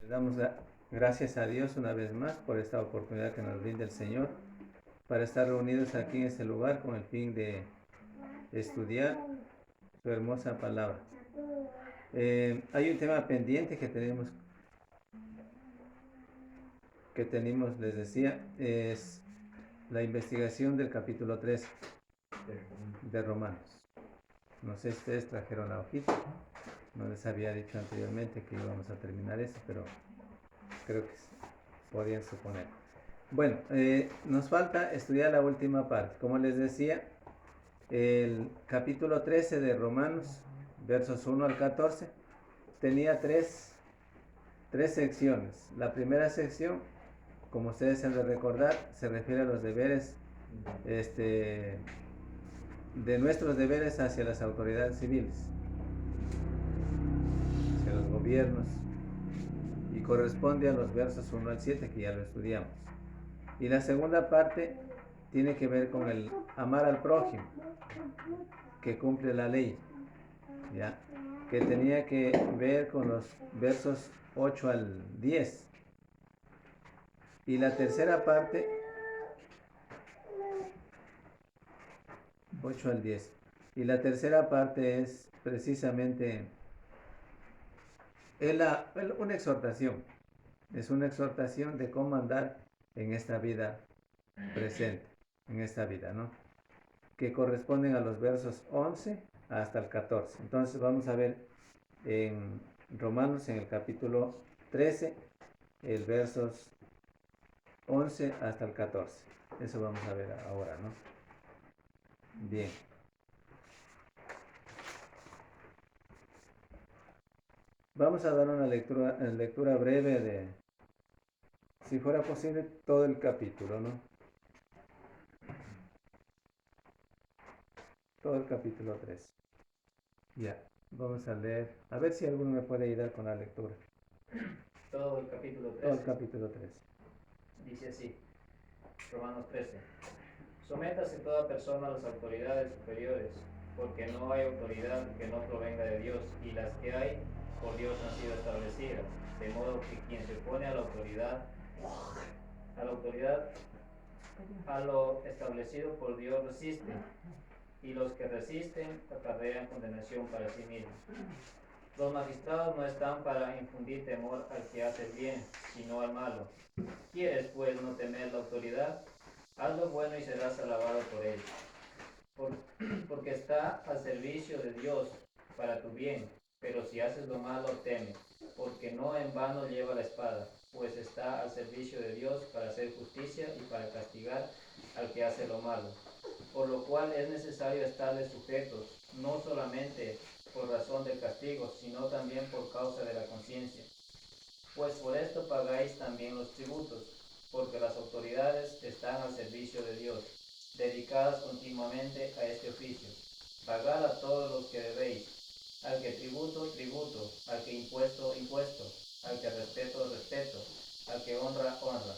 Le damos gracias a Dios una vez más por esta oportunidad que nos brinda el Señor para estar reunidos aquí en este lugar con el fin de estudiar su hermosa palabra. Hay un tema pendiente que tenemos, les decía, es la investigación del capítulo 3 de Romanos. No sé si ustedes trajeron la hojita. No les había dicho anteriormente que íbamos a terminar eso, pero creo que podían suponer. Bueno, nos falta estudiar la última parte. Como les decía, el capítulo 13 de Romanos, versos 1 al 14, tenía tres secciones. La primera sección, como ustedes se han de recordar, se refiere a los deberes, de nuestros deberes hacia las autoridades civiles, hacia los gobiernos, y corresponde a los versos 1 al 7 que ya lo estudiamos. Y la segunda parte tiene que ver con el amar al prójimo, que cumple la ley, ¿ya? Que tenía que ver con los versos 8 al 10. Y la tercera parte, 8 al 10. Y la tercera parte es precisamente una exhortación. Es una exhortación de cómo andar en esta vida presente, en esta vida, ¿no? Que corresponden a los versos 11 hasta el 14. Entonces vamos a ver en Romanos, en el capítulo 13, el versos 11 hasta el 14. Eso vamos a ver ahora, ¿no? Bien. Vamos a dar una lectura breve de, si fuera posible, todo el capítulo, ¿no? Todo el capítulo 3. Ya, vamos a leer. A ver si alguno me puede ayudar con la lectura. Todo el capítulo 13. Todo el capítulo 3. Dice así, Romanos 13. Sométase toda persona a las autoridades superiores, porque no hay autoridad que no provenga de Dios, y las que hay por Dios han sido establecidas, de modo que quien se opone a lo establecido por Dios resiste, y los que resisten acarrean condenación para sí mismos. Los magistrados no están para infundir temor al que hace el bien, sino al malo. ¿Quieres, pues, no temer la autoridad? Haz lo bueno y serás alabado por él, porque está al servicio de Dios para tu bien. Pero si haces lo malo, teme, porque no en vano lleva la espada, pues está al servicio de Dios para hacer justicia y para castigar al que hace lo malo. Por lo cual es necesario estarles sujetos, no solamente por razón del castigo, sino también por causa de la conciencia. Pues por esto pagáis también los tributos, porque las autoridades están al servicio de Dios, dedicadas continuamente a este oficio. Pagad a todos los que debéis, al que tributo, tributo, al que impuesto, impuesto, al que respeto, respeto, al que honra, honra.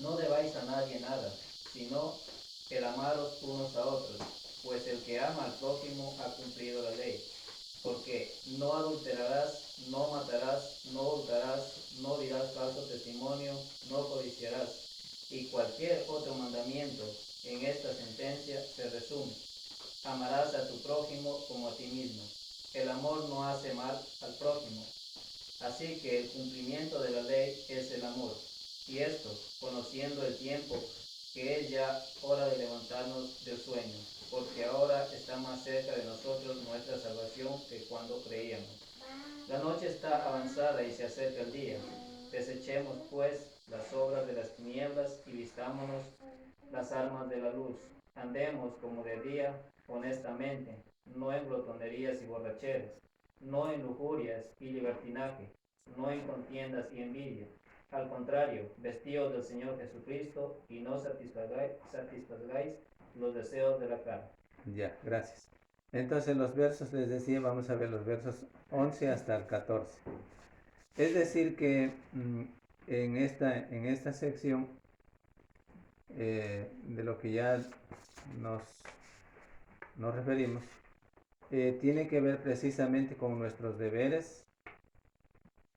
No debáis a nadie nada, sino el amaros unos a otros, pues el que ama al prójimo ha cumplido la ley. Porque no adulterarás, no matarás, no hurtarás, no dirás falso testimonio, no codiciarás. Y cualquier otro mandamiento en esta sentencia se resume: amarás a tu prójimo como a ti mismo. El amor no hace mal al prójimo. Así que el cumplimiento de la ley es el amor. Y esto, conociendo el tiempo, que es ya hora de levantarnos del sueño, porque ahora está más cerca de nosotros nuestra salvación que cuando creíamos. La noche está avanzada y se acerca el día. Desechemos, pues, las obras de las tinieblas y vistámonos las armas de la luz. Andemos como de día, honestamente, no en glotonerías y borracheras, no en lujurias y libertinaje, no en contiendas y envidia. Al contrario, vestíos del Señor Jesucristo y no satisfagáis los deseos de la carne. Ya, gracias. Entonces los versos, les decía, vamos a ver los versos 11 hasta el 14. Es decir que en esta sección, de lo que ya nos referimos, tiene que ver precisamente con nuestros deberes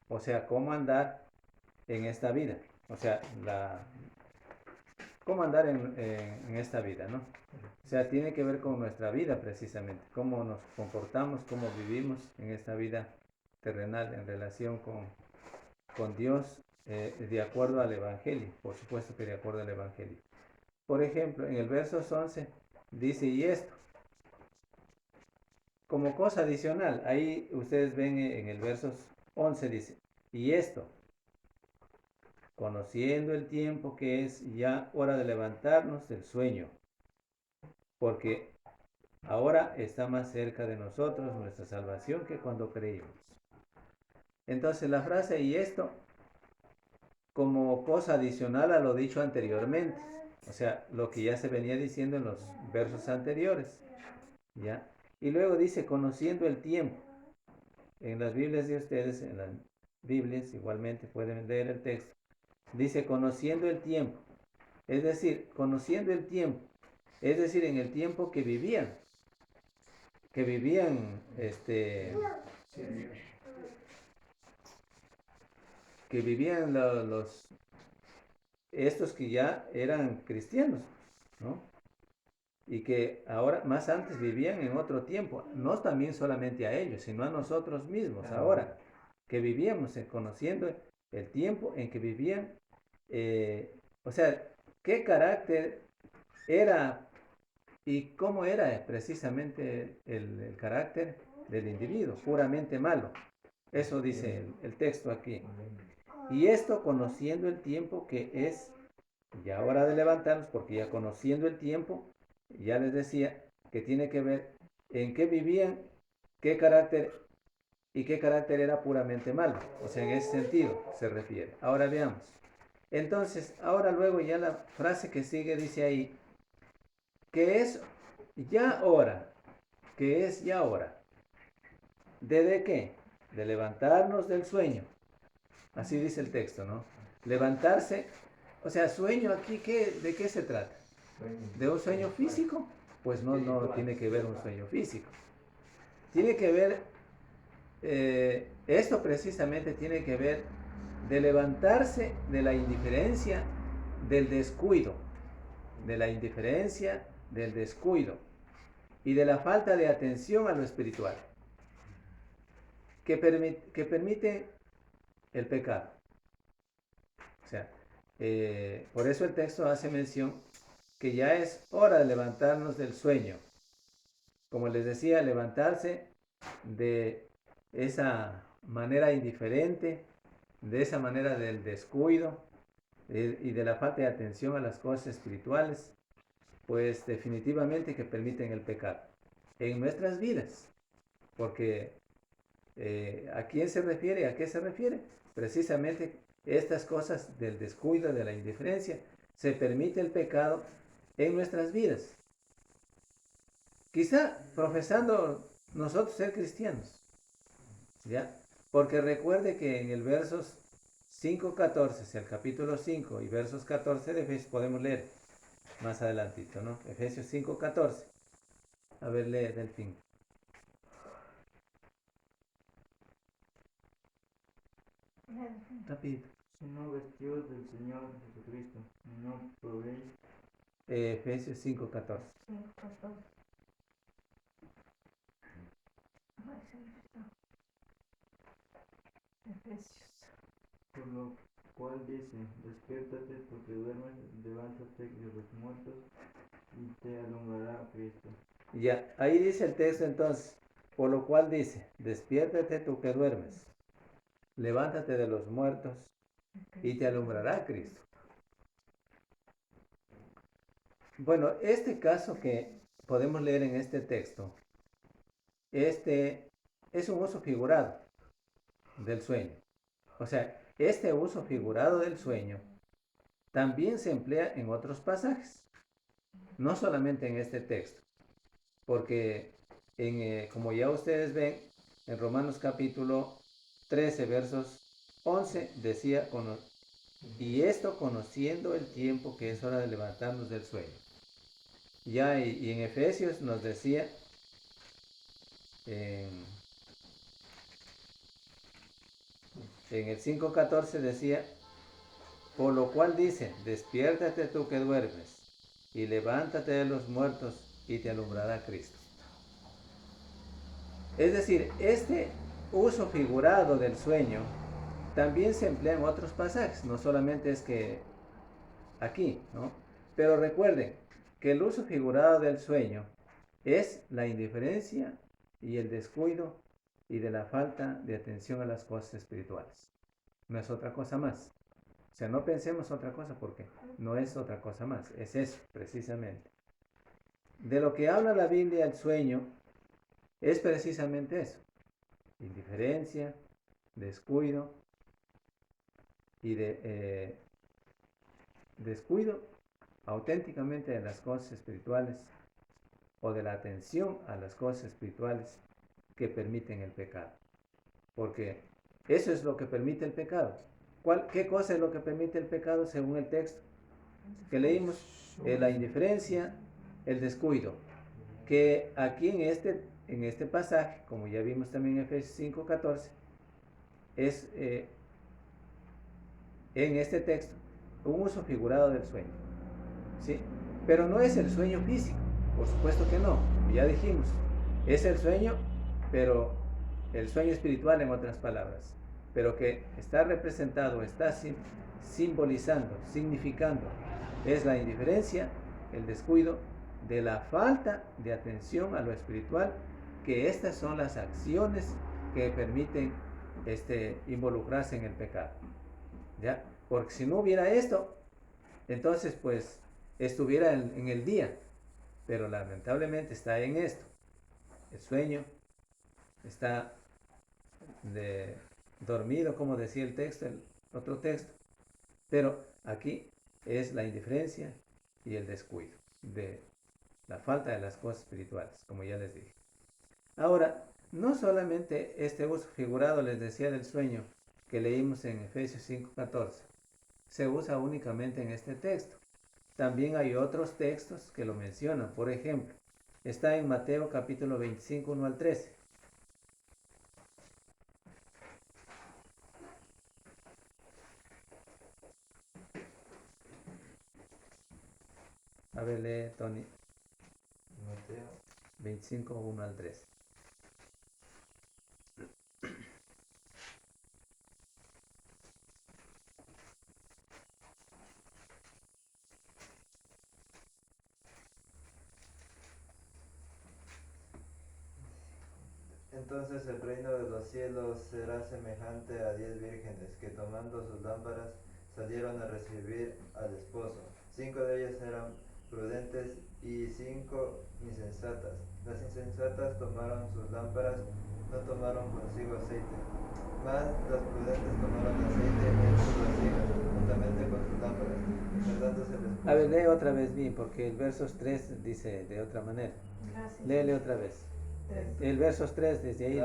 O sea, cómo andar en esta vida. O sea, cómo andar en esta vida, ¿no? O sea, tiene que ver con nuestra vida precisamente, cómo nos comportamos, cómo vivimos en esta vida terrenal en relación con Dios, de acuerdo al Evangelio, por supuesto que de acuerdo al Evangelio. Por ejemplo, en el verso 11 dice, y esto, como cosa adicional, ahí ustedes ven en el verso 11 dice, y esto, conociendo el tiempo que es ya hora de levantarnos del sueño, porque ahora está más cerca de nosotros nuestra salvación que cuando creímos. Entonces la frase y esto como cosa adicional a lo dicho anteriormente, o sea, lo que ya se venía diciendo en los versos anteriores, ¿ya? Y luego dice conociendo el tiempo. En las Biblias de ustedes, en las Biblias igualmente pueden leer el texto. Dice conociendo el tiempo, es decir, conociendo el tiempo, es decir, en el tiempo que vivían, que vivían estos que ya eran cristianos, ¿no? Y que ahora, más antes vivían en otro tiempo, no también solamente a ellos, sino a nosotros mismos, ahora, que vivíamos conociendo el tiempo en que vivían, o sea, qué carácter era y cómo era precisamente el carácter del individuo, puramente malo. Eso dice el texto aquí. Y esto conociendo el tiempo que es ya hora de levantarnos, porque ya conociendo el tiempo, ya les decía que tiene que ver en qué vivían, qué carácter y qué carácter era puramente malo. O sea, en ese sentido se refiere. Ahora veamos. Entonces, ahora luego ya la frase que sigue dice ahí, que es ya hora, que es ya hora. ¿De qué? De levantarnos del sueño. Así dice el texto, ¿no? Levantarse, o sea, sueño aquí, ¿de qué se trata? ¿De un sueño físico? Pues no, no tiene que ver un sueño físico. Tiene que ver, esto precisamente tiene que ver de levantarse de la indiferencia, del descuido, de la indiferencia, del descuido y de la falta de atención a lo espiritual, que permite el pecado. O sea, por eso el texto hace mención que ya es hora de levantarnos del sueño. Como les decía, levantarse de esa manera indiferente, de esa manera del descuido y de la falta de atención a las cosas espirituales, pues definitivamente que permiten el pecado en nuestras vidas. Porque ¿a quién se refiere? ¿A qué se refiere? Precisamente estas cosas del descuido, de la indiferencia, se permite el pecado en nuestras vidas. Quizá profesando nosotros ser cristianos, ¿ya? Porque recuerde que en el versos 5:14, es el capítulo 5 y versos 14 de Efesios, podemos leer más adelantito, ¿no? Efesios 5:14. A ver, lee del fin. Rapidito. Sino vestidos del Señor Jesucristo, no probéis. Efesios 5:14. Efesios. Por lo cual dice, despiértate porque duermes, levántate de los muertos y te alumbrará Cristo. Ya, ahí dice el texto entonces, por lo cual dice, despiértate tú que duermes, levántate de los muertos y te alumbrará Cristo. Bueno, este caso que podemos leer en este texto, este es un uso figurado del sueño. O sea, este uso figurado del sueño también se emplea en otros pasajes, no solamente en este texto, porque como ya ustedes ven, en Romanos capítulo 13, versos 11, decía, y esto conociendo el tiempo que es hora de levantarnos del sueño. Ya, y en Efesios nos decía, En el 5:14 decía, por lo cual dice, despiértate tú que duermes, y levántate de los muertos, y te alumbrará Cristo. Es decir, este uso figurado del sueño también se emplea en otros pasajes, no solamente es que aquí, ¿no? Pero recuerden que el uso figurado del sueño es la indiferencia y el descuido y de la falta de atención a las cosas espirituales. No es otra cosa más. O sea, no pensemos otra cosa porque no es otra cosa más, es eso precisamente. De lo que habla la Biblia el sueño es precisamente eso. Indiferencia, descuido y de descuido auténticamente de las cosas espirituales o de la atención a las cosas espirituales que permiten el pecado. Porque eso es lo que permite el pecado. ¿Qué cosa es lo que permite el pecado según el texto que leímos? La indiferencia, el descuido. Que aquí en este pasaje, como ya vimos también en Efesios 5:14, es en este texto un uso figurado del sueño. ¿Sí? Pero no es el sueño físico, por supuesto que no, ya dijimos, es el sueño, pero el sueño espiritual en otras palabras, pero que está representado, está simbolizando, significando, es la indiferencia, el descuido de la falta de atención a lo espiritual, que estas son las acciones que permiten involucrarse en el pecado. ¿Ya? Porque si no hubiera esto, entonces pues estuviera en el día, pero lamentablemente está en esto. El sueño está dormido, como decía el texto, el otro texto, pero aquí es la indiferencia y el descuido de la falta de las cosas espirituales, como ya les dije. Ahora, no solamente este uso figurado, les decía, del sueño que leímos en Efesios 5:14, se usa únicamente en este texto. También hay otros textos que lo mencionan. Por ejemplo, está en Mateo capítulo 25, 1 al 13. A ver, lee, Tony. Mateo 25, 1 al 13. Entonces el reino de los cielos será semejante a 10 vírgenes que tomando sus lámparas salieron a recibir al esposo. 5 de ellas eran prudentes y 5 insensatas. Las insensatas tomaron sus lámparas, no tomaron consigo aceite, mas las prudentes tomaron aceite en sus vasijas, juntamente con sus lámparas, tardándose el esposo. A ver, lee otra vez bien, porque el versos 3 dice de otra manera. Gracias. Léele otra vez. El versos 3 desde ahí.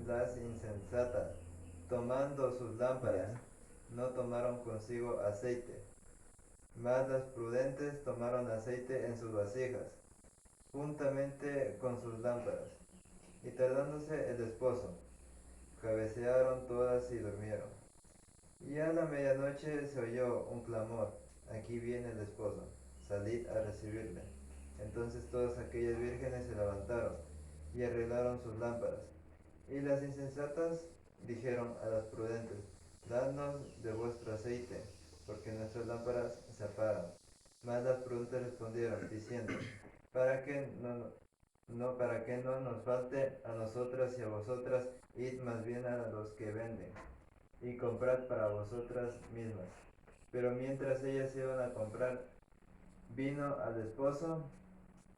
Las insensatas, tomando sus lámparas, no tomaron consigo aceite, mas las prudentes tomaron aceite en sus vasijas, juntamente con sus lámparas. Y tardándose el esposo, cabecearon todas y durmieron. Y a la medianoche se oyó un clamor: aquí viene el esposo, salid a recibirle. Entonces todas aquellas vírgenes se levantaron y arreglaron sus lámparas. Y las insensatas dijeron a las prudentes: dadnos de vuestro aceite, porque nuestras lámparas se apagan. Mas las prudentes respondieron, diciendo: para que no nos falte a nosotras y a vosotras, id más bien a los que venden, y comprad para vosotras mismas. Pero mientras ellas iban a comprar, vino al esposo,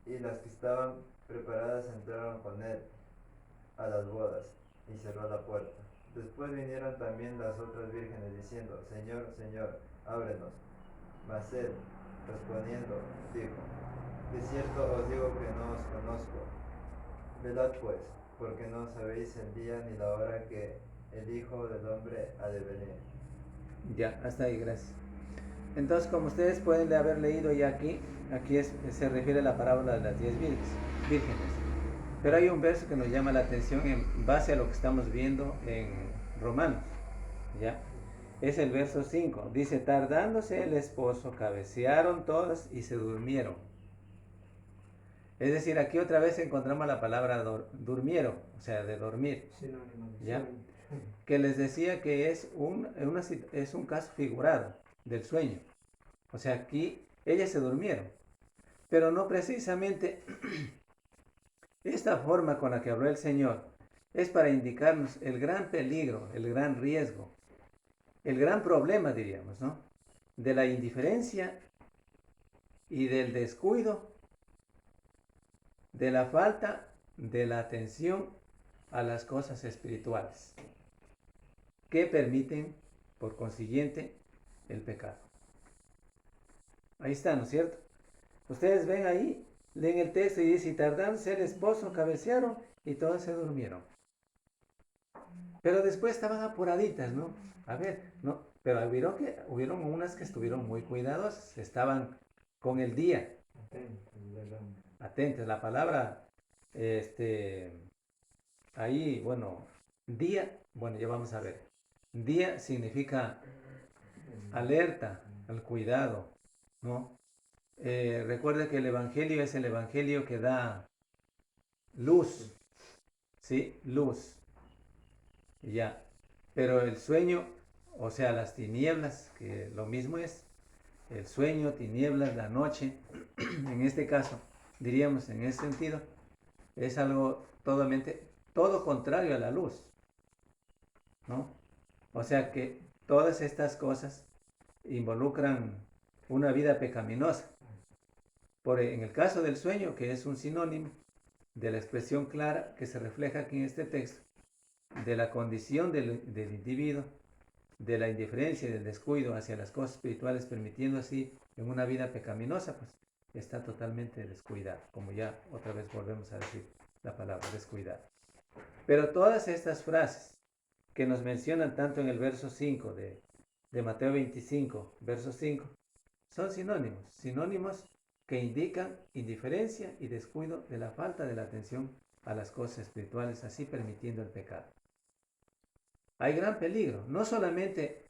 y las que estaban preparadas entraron con él a las bodas, y cerró la puerta. Después vinieron también las otras vírgenes diciendo: Señor, Señor, ábrenos. Mas él, respondiendo, dijo: de cierto os digo que no os conozco. Velad pues, porque no sabéis el día ni la hora que el Hijo del Hombre ha de venir. Ya, hasta ahí, gracias. Entonces, como ustedes pueden haber leído ya aquí se refiere a la parábola de las 10 vírgenes. Pero hay un verso que nos llama la atención en base a lo que estamos viendo en Romanos. ¿Ya? Es el verso 5. Dice, tardándose el esposo, cabecearon todas y se durmieron. Es decir, aquí otra vez encontramos la palabra durmieron, o sea, de dormir. ¿Ya? Que les decía que es es un caso figurado del sueño. O sea, aquí ellas se durmieron. Pero no precisamente esta forma con la que habló el Señor es para indicarnos el gran peligro, el gran riesgo, el gran problema, diríamos, ¿no? De la indiferencia y del descuido, de la falta de la atención a las cosas espirituales, que permiten, por consiguiente, el pecado. Ahí está, ¿no es cierto? Ustedes ven ahí, leen el texto y dice, y tardándose el esposo, cabecearon y todas se durmieron. Pero después estaban apuraditas, ¿no? A ver, no, pero hubieron unas que estuvieron muy cuidadosas, estaban con el día. Atentas, la palabra, ahí, bueno, día, bueno, ya vamos a ver. Día significa alerta, al cuidado, ¿no? Recuerda que el Evangelio es el Evangelio que da luz, ¿sí? Luz. Ya. Pero el sueño, o sea, las tinieblas, que lo mismo es, el sueño, tinieblas, la noche, en este caso, diríamos en ese sentido, es algo todo contrario a la luz, ¿no? O sea que todas estas cosas involucran una vida pecaminosa. En el caso del sueño, que es un sinónimo de la expresión clara que se refleja aquí en este texto, de la condición del individuo, de la indiferencia y del descuido hacia las cosas espirituales, permitiendo así en una vida pecaminosa, pues está totalmente descuidado, como ya otra vez volvemos a decir la palabra descuidado. Pero todas estas frases que nos mencionan tanto en el verso 5 de Mateo 25, verso 5, son sinónimos que indican indiferencia y descuido de la falta de la atención a las cosas espirituales, así permitiendo el pecado. Hay gran peligro, no solamente,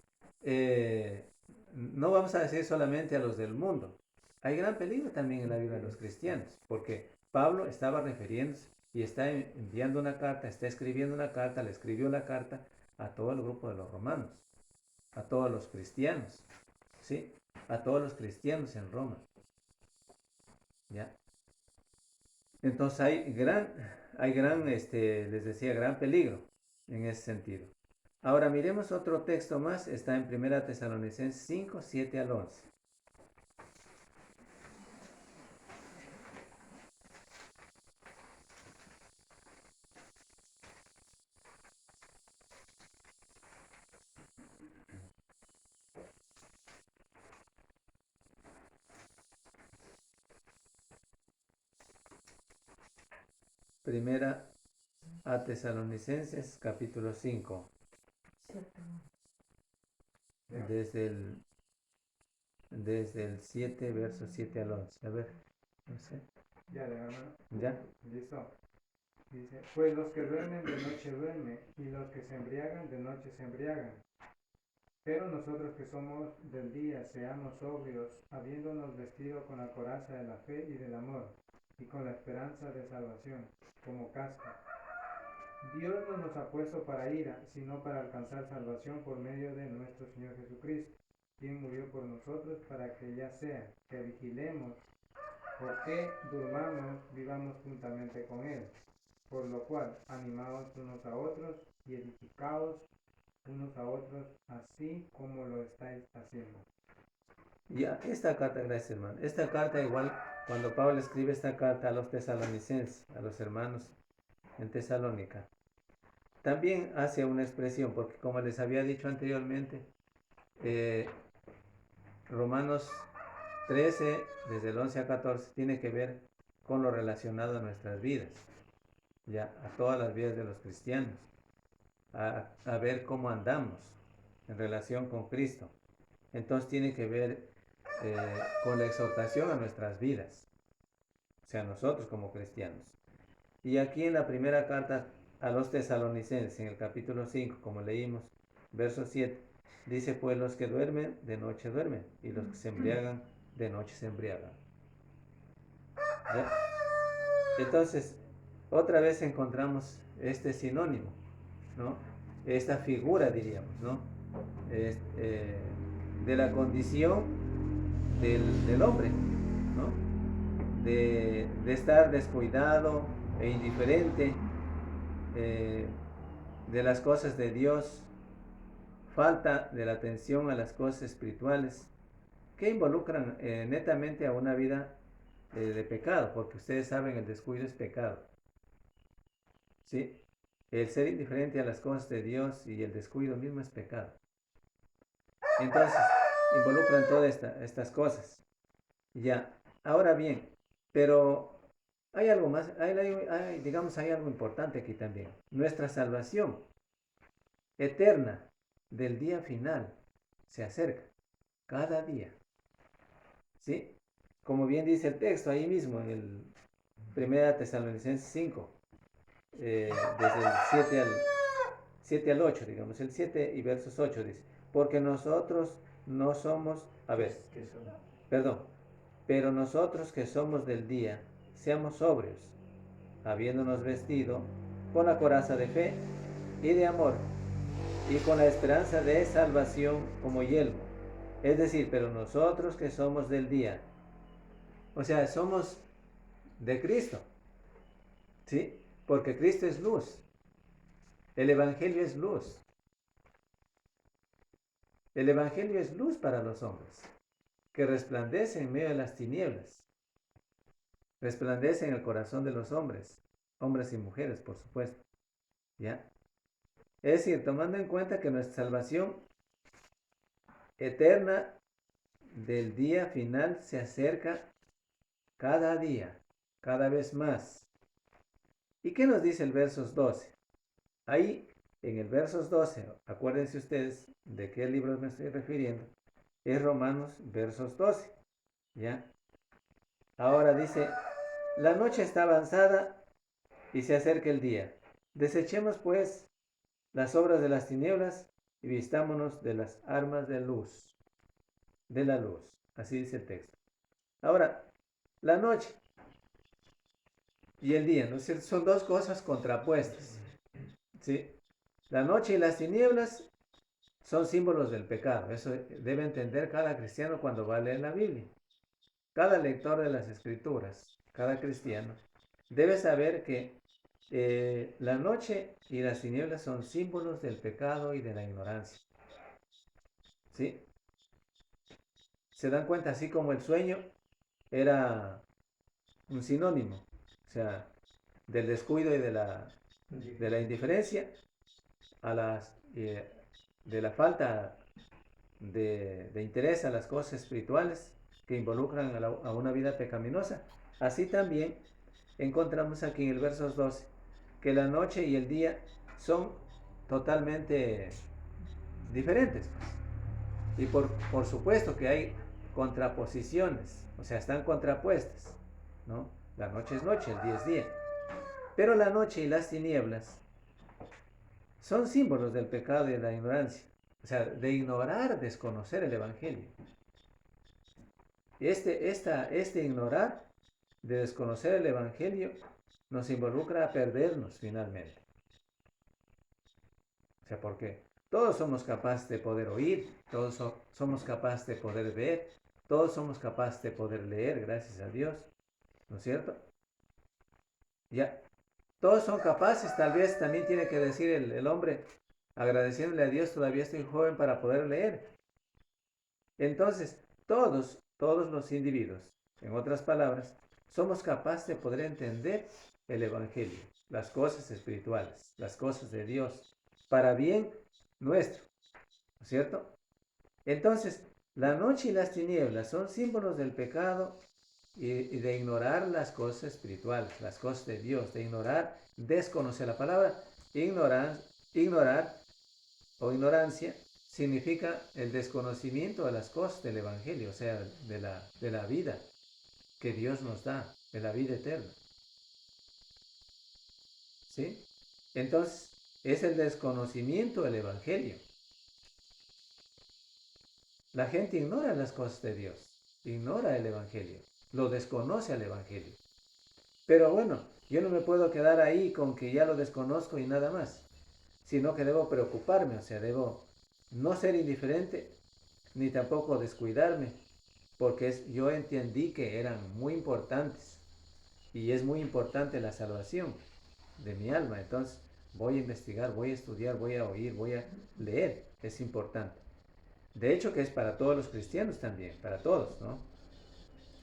no vamos a decir solamente a los del mundo, hay gran peligro también en la vida de los cristianos, porque Pablo estaba refiriéndose y está enviando una carta, está escribiendo una carta, le escribió la carta a todo el grupo de los romanos, a todos los cristianos, ¿sí? A todos los cristianos en Roma. ¿Ya? Entonces les decía, gran peligro en ese sentido. Ahora miremos otro texto más, está en 1 Tesalonicenses 5, 7 al 11. Primera a Tesalonicenses capítulo 5, desde el 7, verso 7 al 11. A ver, no sé. Ya, hermano. ¿Ya? Listo. Dice, pues los que duermen de noche duermen, y los que se embriagan de noche se embriagan. Pero nosotros que somos del día, seamos sobrios, habiéndonos vestido con la coraza de la fe y del amor, y con la esperanza de salvación, como casco. Dios no nos ha puesto para ira, sino para alcanzar salvación por medio de nuestro Señor Jesucristo, quien murió por nosotros para que ya sea que vigilemos, porque durmamos, vivamos juntamente con Él. Por lo cual, animaos unos a otros y edificaos unos a otros, así como lo estáis haciendo. Ya, esta carta, gracias hermano. Esta carta igual, cuando Pablo escribe esta carta a los tesalonicenses, a los hermanos en Tesalónica, también hace una expresión, porque como les había dicho anteriormente, Romanos 13, desde el 11 a 14, tiene que ver con lo relacionado a nuestras vidas, ya, a todas las vidas de los cristianos, a ver cómo andamos en relación con Cristo. Entonces tiene que ver con la exhortación a nuestras vidas, o sea, nosotros como cristianos. Y aquí en la primera carta a los tesalonicenses, en el capítulo 5, como leímos, verso 7. Dice, pues los que duermen, de noche duermen, y los que se embriagan, de noche se embriagan. ¿Ya? Entonces, otra vez encontramos este sinónimo, ¿no? Esta figura, diríamos, ¿no? De la condición del hombre, ¿no? De estar descuidado e indiferente, de las cosas de Dios, falta de la atención a las cosas espirituales que involucran netamente a una vida de pecado, porque ustedes saben, el descuido es pecado, ¿sí? El ser indiferente a las cosas de Dios y el descuido mismo es pecado. Entonces, involucran todas estas cosas. Ya, ahora bien, pero hay algo más, digamos, hay algo importante aquí también. Nuestra salvación eterna del día final se acerca cada día. ¿Sí? Como bien dice el texto ahí mismo en el 1 Tesalonicenses 5, desde el 7 al 8, digamos, el 7 y versos 8 dice, porque nosotros no somos, a ver, perdón, pero nosotros que somos del día, seamos sobrios, habiéndonos vestido con la coraza de fe y de amor, y con la esperanza de salvación como yelmo. Es decir, pero nosotros que somos del día, o sea, somos de Cristo, ¿sí? Porque Cristo es luz. El Evangelio es luz. El Evangelio es luz para los hombres, que resplandece en medio de las tinieblas. Resplandece en el corazón de los hombres, hombres y mujeres, por supuesto. ¿Ya? Es decir, tomando en cuenta que nuestra salvación eterna del día final se acerca cada día, cada vez más. ¿Y qué nos dice el versos 12? Ahí, en el versos 12, acuérdense ustedes de qué libro me estoy refiriendo, es Romanos versos 12, ¿ya? Ahora dice, la noche está avanzada y se acerca el día. Desechemos pues las obras de las tinieblas y vistámonos de las armas de luz, de la luz. Así dice el texto. Ahora, la noche y el día, ¿no es cierto? Son dos cosas contrapuestas, ¿sí? La noche y las tinieblas son símbolos del pecado. Eso debe entender cada cristiano cuando va a leer la Biblia. Cada lector de las Escrituras, cada cristiano, debe saber que la noche y las tinieblas son símbolos del pecado y de la ignorancia. ¿Sí? Se dan cuenta, así como el sueño era un sinónimo, o sea, del descuido y de la indiferencia, de la falta de interés a las cosas espirituales que involucran a una vida pecaminosa. Así también encontramos aquí en el verso 12 que la noche y el día son totalmente diferentes, pues. Y por supuesto que hay contraposiciones, o sea, están contrapuestas, ¿no? La noche es noche, el día es día. Pero la noche y las tinieblas son símbolos del pecado y de la ignorancia, o sea, de ignorar, desconocer el Evangelio. Este ignorar, de desconocer el Evangelio, nos involucra a perdernos finalmente. O sea, porque todos somos capaces de poder oír, todos somos capaces de poder ver, todos somos capaces de poder leer, gracias a Dios, ¿no es cierto? Ya, todos son capaces, tal vez también tiene que decir el hombre, agradeciéndole a Dios, todavía estoy joven para poder leer. Entonces, todos los individuos, en otras palabras, somos capaces de poder entender el Evangelio, las cosas espirituales, las cosas de Dios, para bien nuestro, ¿no es cierto? Entonces, la noche y las tinieblas son símbolos del pecado y de ignorar las cosas espirituales, las cosas de Dios, de ignorar, desconocer la palabra, ignorar o ignorancia significa el desconocimiento de las cosas del Evangelio, o sea, de la vida que Dios nos da, de la vida eterna. ¿Sí? Entonces, es el desconocimiento del Evangelio. La gente ignora las cosas de Dios, ignora el Evangelio, lo desconoce al Evangelio. Pero bueno, yo no me puedo quedar ahí con que ya lo desconozco y nada más, sino que debo preocuparme, o sea, debo no ser indiferente ni tampoco descuidarme, porque yo entendí que eran muy importantes y es muy importante la salvación de mi alma. Entonces voy a investigar, voy a estudiar, voy a oír, voy a leer, es importante. De hecho que es para todos los cristianos también, para todos, ¿no?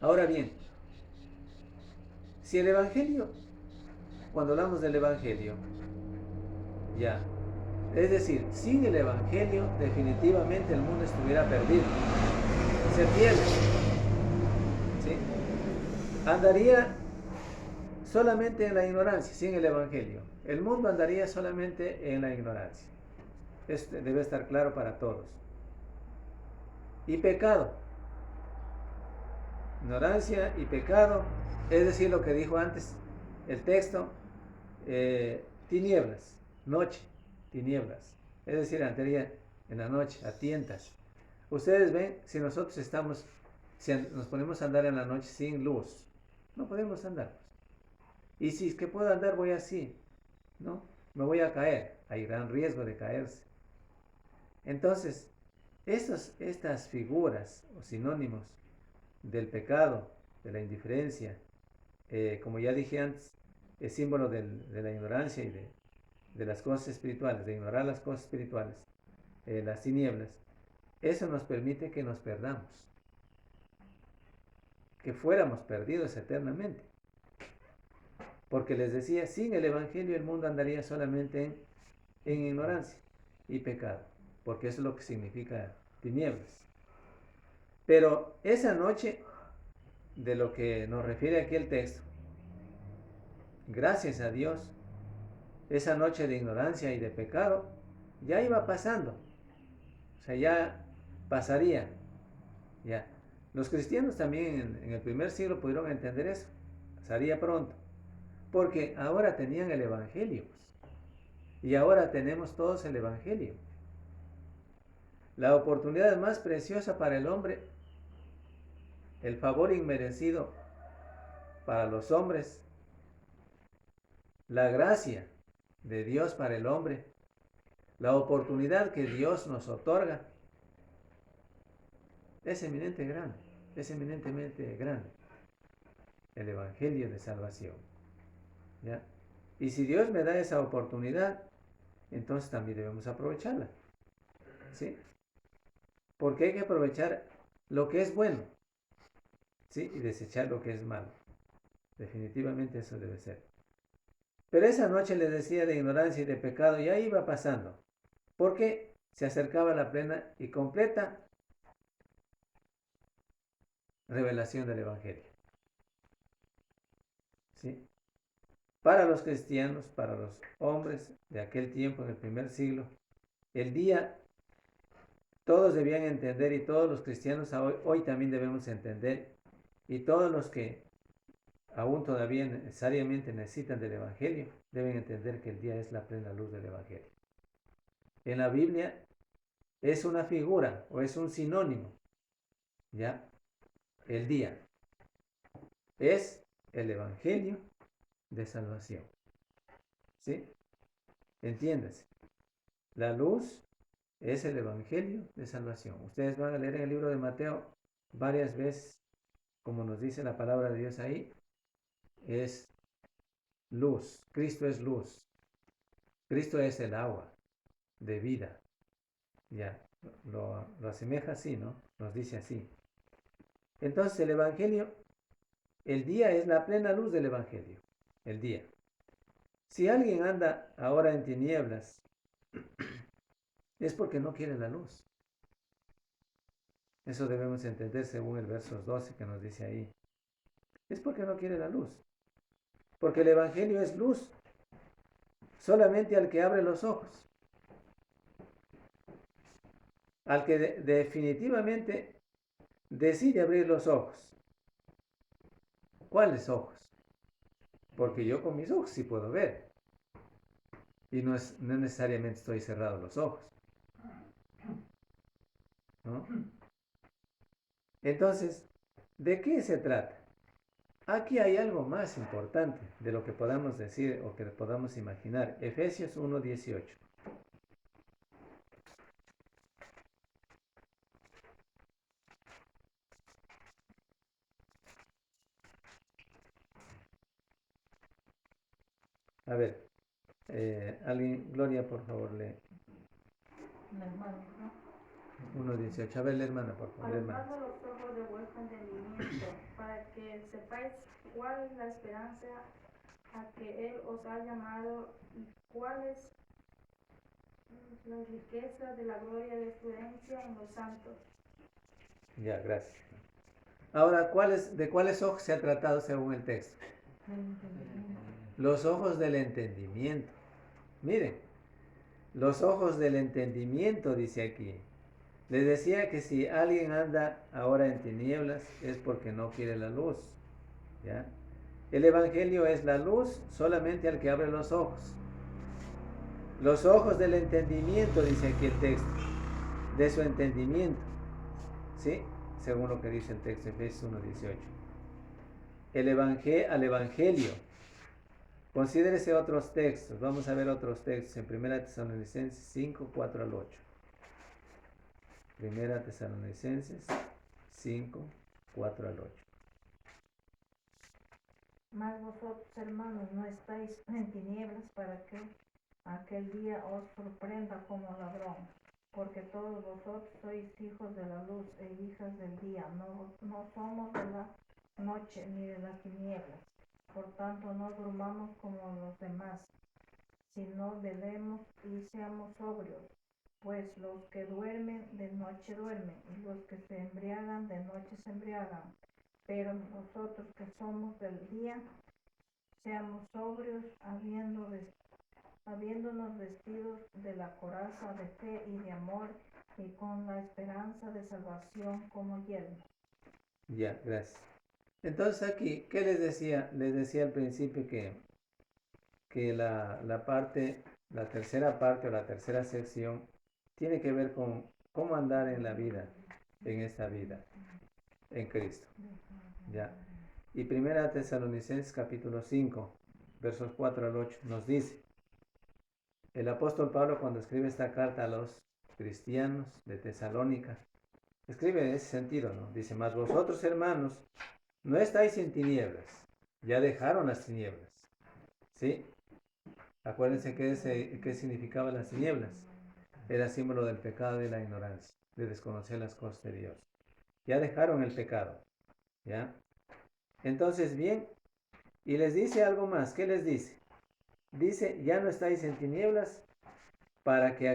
Ahora bien, si el Evangelio, cuando hablamos del Evangelio, ya, es decir, sin el Evangelio definitivamente el mundo estuviera perdido, se pierde, ¿sí? Andaría solamente en la ignorancia, sin el Evangelio. El mundo andaría solamente en la ignorancia. Esto debe estar claro para todos. Y pecado, ignorancia y pecado, es decir, lo que dijo antes el texto, tinieblas, noche, tinieblas, es decir, andaría en la noche, a tientas. Ustedes ven, si nosotros si nos ponemos a andar en la noche sin luz, no podemos andar. Y si es que puedo andar, voy así, ¿no? Me voy a caer, hay gran riesgo de caerse. Entonces, estas figuras o sinónimos del pecado, de la indiferencia, como ya dije antes, es símbolo de la ignorancia y de las cosas espirituales, de ignorar las cosas espirituales, las tinieblas. Eso nos permite que nos perdamos, que fuéramos perdidos eternamente. Porque les decía, sin el Evangelio el mundo andaría solamente en ignorancia y pecado, porque eso es lo que significa tinieblas. Pero esa noche, de lo que nos refiere aquí el texto, gracias a Dios, esa noche de ignorancia y de pecado ya iba pasando. O sea, ya pasaría. Ya. Los cristianos también en el primer siglo pudieron entender eso. Pasaría pronto. Porque ahora tenían el Evangelio. Y ahora tenemos todos el Evangelio. La oportunidad más preciosa para el hombre, el favor inmerecido para los hombres, la gracia de Dios para el hombre, la oportunidad que Dios nos otorga, es eminentemente grande, el Evangelio de salvación. ¿Ya? Y si Dios me da esa oportunidad, entonces también debemos aprovecharla. ¿Sí? Porque hay que aprovechar lo que es bueno, ¿sí? Y desechar lo que es malo. Definitivamente eso debe ser. Pero esa noche les decía de ignorancia y de pecado, ya iba pasando, porque se acercaba la plena y completa revelación del Evangelio. ¿Sí? Para los cristianos, para los hombres de aquel tiempo, en el primer siglo, el día todos debían entender, y todos los cristianos hoy también debemos entender, y todos los que aún todavía necesariamente necesitan del Evangelio deben entender que el día es la plena luz del Evangelio. En la Biblia es una figura o es un sinónimo, ¿ya? El día es el Evangelio de salvación. ¿Sí? Entiéndase. La luz es el Evangelio de salvación. Ustedes van a leer en el libro de Mateo varias veces, como nos dice la palabra de Dios ahí, es luz. Cristo es luz. Cristo es el agua de vida. Ya, lo asemeja así, ¿no? Nos dice así. Entonces el Evangelio, el día es la plena luz del Evangelio. El día. Si alguien anda ahora en tinieblas, es porque no quiere la luz. Eso debemos entender según el verso 12 que nos dice ahí. Es porque no quiere la luz. Porque el Evangelio es luz solamente al que abre los ojos. Al que definitivamente decide abrir los ojos. ¿Cuáles ojos? Porque yo con mis ojos sí puedo ver. Y no necesariamente estoy cerrado los ojos. ¿No? Entonces, ¿de qué se trata? Aquí hay algo más importante de lo que podamos decir o que podamos imaginar. Efesios 1:18. A ver, alguien, Gloria, por favor, lee. La hermana, ¿no? 1:18. A ver, la hermana, por favor, la hermana. Alumbrando los ojos de vuestro entendimiento, para que sepáis cuál es la esperanza a que Él os ha llamado y cuál es la riqueza de la gloria de su herencia en los santos. Ya, gracias. Ahora, ¿de cuáles ojos se ha tratado según el texto? Los ojos del entendimiento. Miren, los ojos del entendimiento, dice aquí. Les decía que si alguien anda ahora en tinieblas es porque no quiere la luz. ¿Ya? El Evangelio es la luz solamente al que abre los ojos. Los ojos del entendimiento, dice aquí el texto. De su entendimiento. ¿Sí? Según lo que dice el texto, Efesios 1:18. Al Evangelio. Considérese otros textos. Vamos a ver otros textos en 1 Tesalonicenses 5, 4 al 8. 1 Tesalonicenses 5, 4 al 8. Mas vosotros, hermanos, no estáis en tinieblas para que aquel día os sorprenda como ladrón, porque todos vosotros sois hijos de la luz e hijas del día, no somos de la noche ni de las tinieblas. Por tanto, no durmamos como los demás, sino velemos y seamos sobrios. Pues los que duermen de noche duermen, y los que se embriagan de noche se embriagan. Pero nosotros que somos del día, seamos sobrios, habiéndonos vestidos de la coraza de fe y de amor, y con la esperanza de salvación como yelmo. Ya, gracias. Entonces aquí, ¿qué les decía? Les decía al principio que la tercera parte o la tercera sección tiene que ver con cómo andar en la vida, en esta vida, en Cristo. Ya. Y 1 Tesalonicenses capítulo 5, versos 4 al 8 nos dice, el apóstol Pablo cuando escribe esta carta a los cristianos de Tesalónica, escribe en ese sentido, ¿no? Dice, mas vosotros, hermanos, no estáis en tinieblas, ya dejaron las tinieblas. ¿Sí? Acuérdense qué significaban las tinieblas. Era símbolo del pecado y la ignorancia, de desconocer las cosas de Dios. Ya dejaron el pecado. ¿Ya? Entonces, bien, y les dice algo más. ¿Qué les dice? Dice, ya no estáis en tinieblas para que